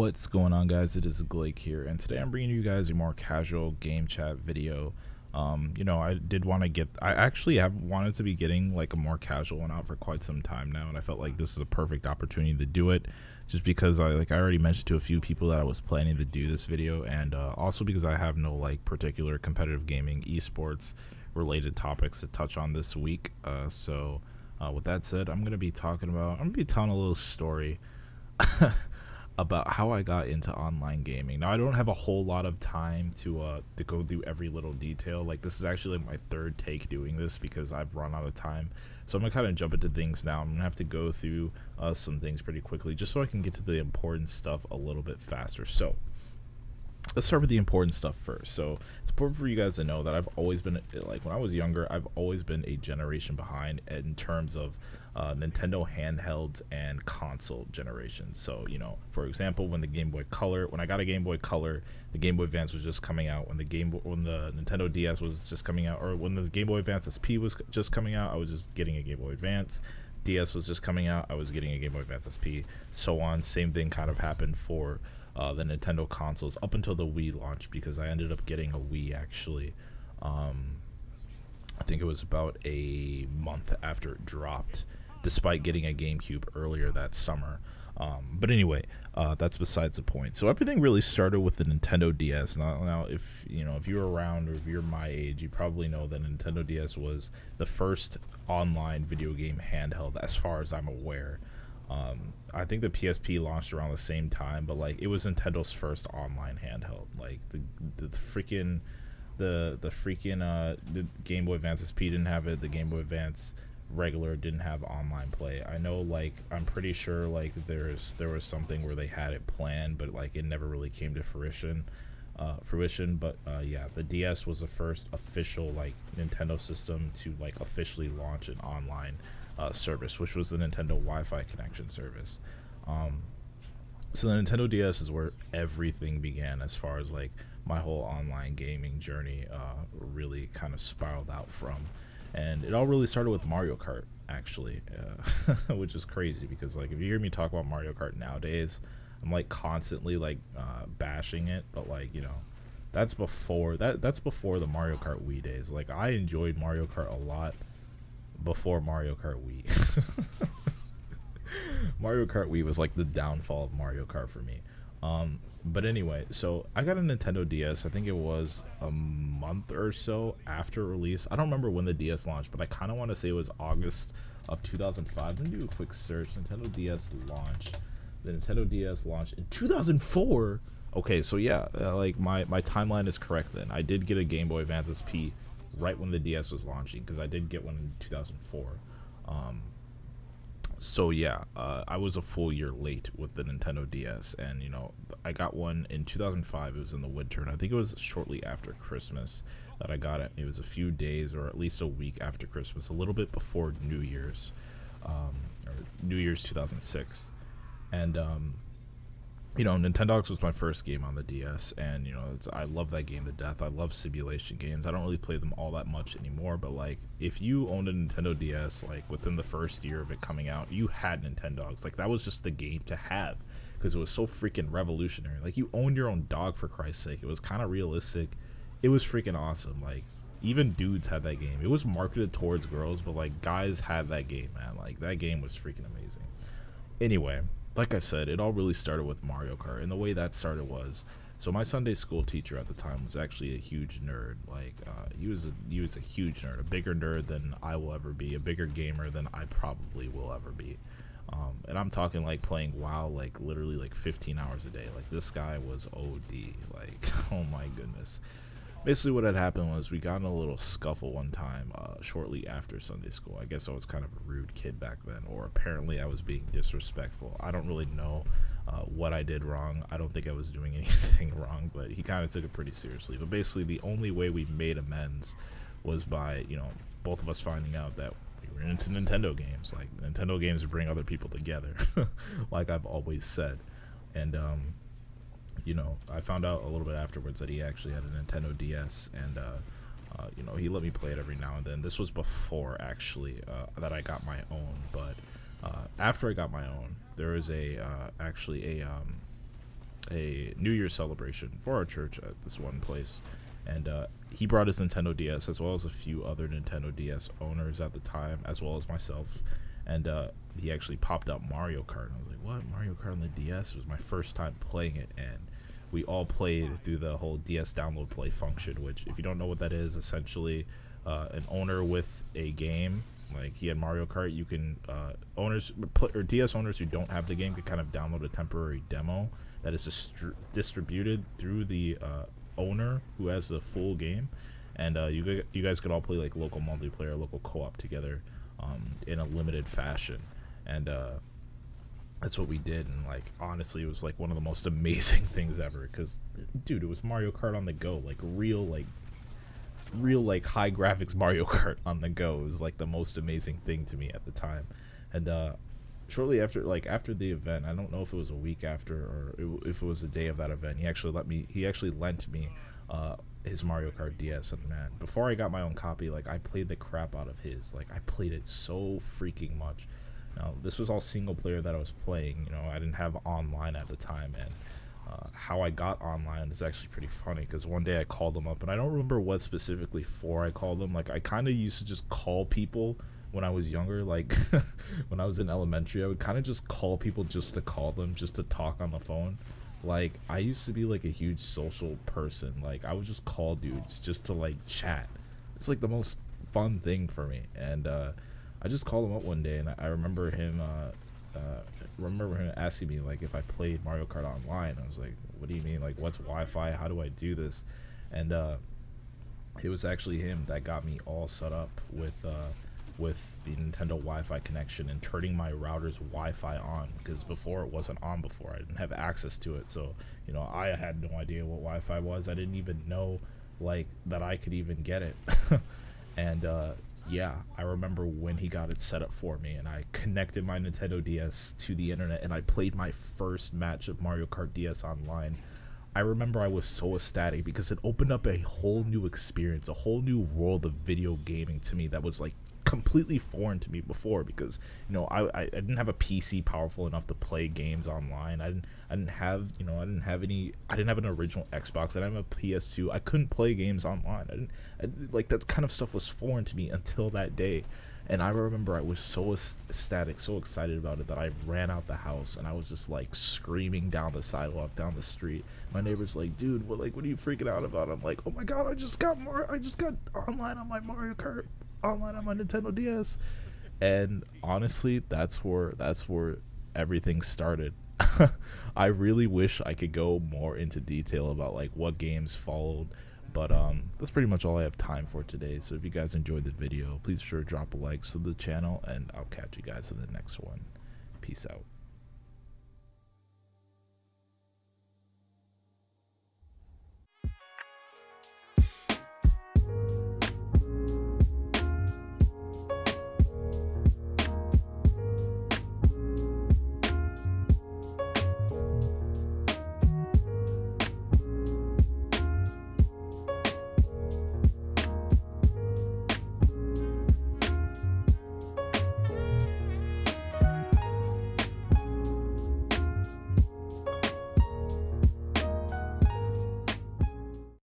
What's going on, guys? It is Glake here, and today I'm bringing you guys a more casual game chat video. I actually have wanted to be getting like a more casual one out for quite some time now, and I felt like this is a perfect opportunity to do it, just because I already mentioned to a few people that I was planning to do this video, and also because I have no like particular competitive gaming, esports related topics to touch on this week. With that said, I'm gonna be telling a little story about how I got into online gaming. Now, I don't have a whole lot of time to go through every little detail. Like, this is actually like my third take doing this because I've run out of time. So I'm gonna kind of jump into things now. I'm gonna have to go through some things pretty quickly just so I can get to the important stuff a little bit faster. So let's start with the important stuff first. So it's important for you guys to know that I've always been, like, when I was younger, I've always been a generation behind in terms of Nintendo handhelds and console generations. So, you know, for example, when I got a Game Boy Color, the Game Boy Advance was just coming out. When the Nintendo DS was just coming out, or when the Game Boy Advance SP was just coming out, I was just getting a Game Boy Advance. DS was just coming out, I was getting a Game Boy Advance SP, so on. Same thing kind of happened for the Nintendo consoles up until the Wii launch, because I ended up getting a Wii actually. I think it was about a month after it dropped, despite getting a GameCube earlier that summer. But anyway, that's besides the point. So everything really started with the Nintendo DS. Now, if you're around, or if you're my age, you probably know that Nintendo DS was the first online video game handheld, as far as I'm aware. I think the PSP launched around the same time, but like, it was Nintendo's first online handheld. Like, the Game Boy Advance SP didn't have it. The Game Boy Advance regular didn't have online play. I know, like, I'm pretty sure like there was something where they had it planned, but like it never really came to fruition. Yeah, the DS was the first official like Nintendo system to like officially launch an online service, which was the Nintendo Wi-Fi connection service. So the Nintendo DS is where everything began, as far as like my whole online gaming journey really kind of spiraled out from. And it all really started with Mario Kart, actually, which is crazy, because like, if you hear me talk about Mario Kart nowadays, I'm like constantly like bashing it, but like, you know, that's before the Mario Kart Wii days. Like, I enjoyed Mario Kart a lot before Mario Kart Wii. Mario Kart Wii was like the downfall of Mario Kart for me. But anyway, so I got a Nintendo DS. I think it was a month or so after release. I don't remember when the DS launched, but I kind of want to say it was August of 2005. Let me do a quick search. Nintendo DS launched. The Nintendo DS launched in 2004. Okay, so yeah, like my timeline is correct then. I did get a Game Boy Advance SP right when the DS was launching, because I did get one in 2004. So yeah, I was a full year late with the Nintendo DS, and you know, I got one in 2005. It was in the winter, and I think it was shortly after Christmas that I got it. It was a few days, or at least a week after Christmas, a little bit before New Year's, or New Year's 2006. And you know, Nintendogs was my first game on the DS, and you know, I love that game to death. I love simulation games. I don't really play them all that much anymore, but like, if you owned a Nintendo DS, like within the first year of it coming out, you had Nintendogs. Like, that was just the game to have, because it was so freaking revolutionary. Like, you owned your own dog, for Christ's sake. It was kind of realistic. It was freaking awesome. Like, even dudes had that game. It was marketed towards girls, but like, guys had that game, man. Like, that game was freaking amazing. Anyway, like I said, it all really started with Mario Kart, and the way that started was, so my Sunday school teacher at the time was actually a huge nerd. Like, he was a huge nerd, a bigger nerd than I will ever be, a bigger gamer than I probably will ever be. And I'm talking like playing WoW like literally like 15 hours a day. Like, this guy was OD. Like, oh my goodness. Basically, what had happened was we got in a little scuffle one time shortly after Sunday school. I guess I was kind of a rude kid back then, or apparently I was being disrespectful. I don't really know what I did wrong. I don't think I was doing anything wrong, but he kind of took it pretty seriously. But basically, the only way we made amends was by, you know, both of us finding out that we were into Nintendo games. Like, Nintendo games bring other people together, like I've always said. And you know, I found out a little bit afterwards that he actually had a Nintendo DS, and you know, he let me play it every now and then. This was before, actually, that I got my own, but after I got my own, there was actually a a New Year's celebration for our church at this one place, and he brought his Nintendo DS as well as a few other Nintendo DS owners at the time, as well as myself, and he actually popped out Mario Kart, and I was like, what, Mario Kart on the DS? It was my first time playing it, and we all played through the whole DS download play function, which, if you don't know what that is, essentially an owner with a game, like he had Mario Kart, you can DS owners who don't have the game can kind of download a temporary demo that is distributed through the owner who has the full game, and you guys could all play like local multiplayer, local co-op together in a limited fashion, and that's what we did. And like, honestly, it was like one of the most amazing things ever, because dude, it was Mario Kart on the go, like real high graphics Mario Kart on the go. It was like the most amazing thing to me at the time. And shortly after the event, I don't know if it was a week after or if it was a day of that event, he actually lent me his Mario Kart DS. And man, before I got my own copy, like, I played the crap out of his. Like, I played it so freaking much. Now, this was all single player that I was playing, you know, I didn't have online at the time. And how I got online is actually pretty funny, because one day I called them up, and I don't remember what specifically for I called them. Like, I kind of used to just call people when I was younger, like when I was in elementary, I would kind of just call people just to call them, just to talk on the phone. Like, I used to be like a huge social person. Like, I would just call dudes just to like chat. It's like the most fun thing for me. And I just called him up one day, and I remember him asking me like if I played Mario Kart online. I was like, what do you mean? Like, what's Wi-Fi? How do I do this? And it was actually him that got me all set up with the Nintendo Wi-Fi connection and turning my router's Wi-Fi on, because before it wasn't on. Before, I didn't have access to it, so you know, I had no idea what Wi-Fi was. I didn't even know like that I could even get it. And yeah, I remember when he got it set up for me, and I connected my Nintendo DS to the internet, and I played my first match of Mario Kart DS online. I remember I was so ecstatic, because it opened up a whole new experience, a whole new world of video gaming to me that was like completely foreign to me before, because you know, I didn't have a PC powerful enough to play games online. I didn't have an original Xbox. I didn't have a PS2. I couldn't play games online. Like, that kind of stuff was foreign to me until that day. And I remember I was so ecstatic, so excited about it, that I ran out the house, and I was just like screaming down the sidewalk, down the street. My neighbor's like, dude, what are you freaking out about? I'm like, oh my god, I just got online on my Mario Kart, online on my Nintendo DS. And honestly, that's where everything started. I really wish I could go more into detail about like what games followed, but that's pretty much all I have time for today. So if you guys enjoyed the video, please be sure to drop a like to the channel, and I'll catch you guys in the next one. Peace out.